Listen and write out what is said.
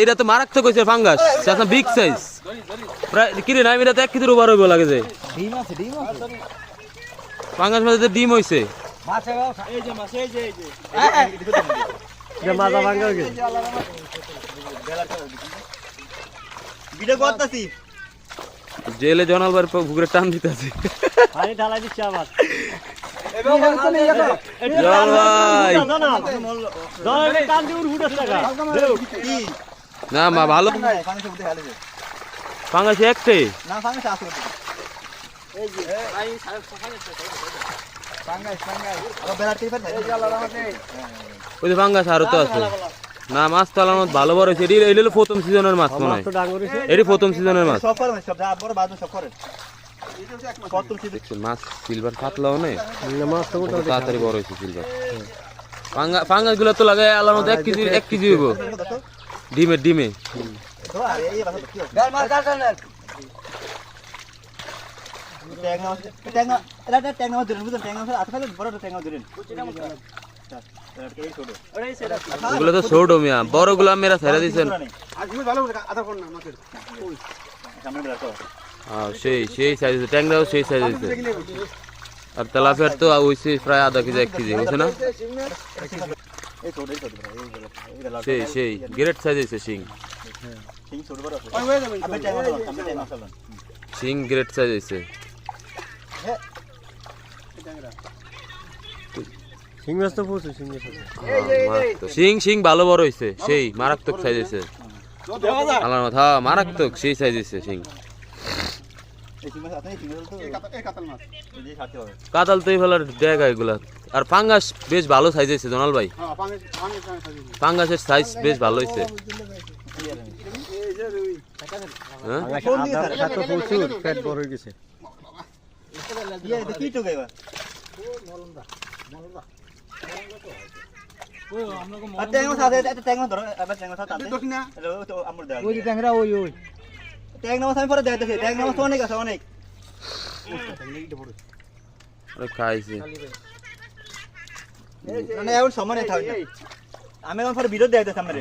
এটা তো মারাত্মক হয়েছে ফাঙ্গাস, বিগ সাইজ প্রায় কিরে না, এটা তো 1 কেজির ওভার হইব লাগে যে ফাঙ্গাস মাঝে ডিম হয়েছে। জেলে জনালবার পুকুরে টান দিতেছে না মা ভালো ফাঙ্গাস একটাই ওই যে ফাঙ্গাস আরো তো আছে না। মাছ তো আলাদা ভালো বড় হয়েছে। এটি হলো প্রথম সিজনের মাছ মনে হয়, এটি প্রথম সিজনের মাছ। মাছ সিলভার কাতলাও নেই, তাড়াতাড়ি বড় হয়েছে সিলভার। ফাঙ্গাস গুলো তো লাগে আলাদা 1 কেজি হইব ডিমে। ওগুলো তো ছোট মিয়া, বড় গুলা মেরা ছেড়ে দিচ্ছেন। সেই সাইজ ট্যাংরাও সেই সাইজ হয়েছে। আর তেলাপিয়ার তো হয়েছে প্রায় আধা কেজি 1 কেজি হয়েছে না। সেই গ্রেট সাইজ হয়েছে শিং গ্রেট সাইজ হয়েছে। শিং ভালো বড় হয়েছে, সেই মারাত্মক সাইজ হয়েছে। মারাত্মক সেই সাইজ হয়েছে শিং। কাতাল তো ফেলার জায়গা এগুলা। আর ফাঙ্গাস বেশ ভালো সাইজ হয়েছে জনাল ভাই, ফাঙ্গাসের সাইজ বেশ ভালো হয়েছে। খাইছে আমি এখন ভিডিও দেখতে সামনে।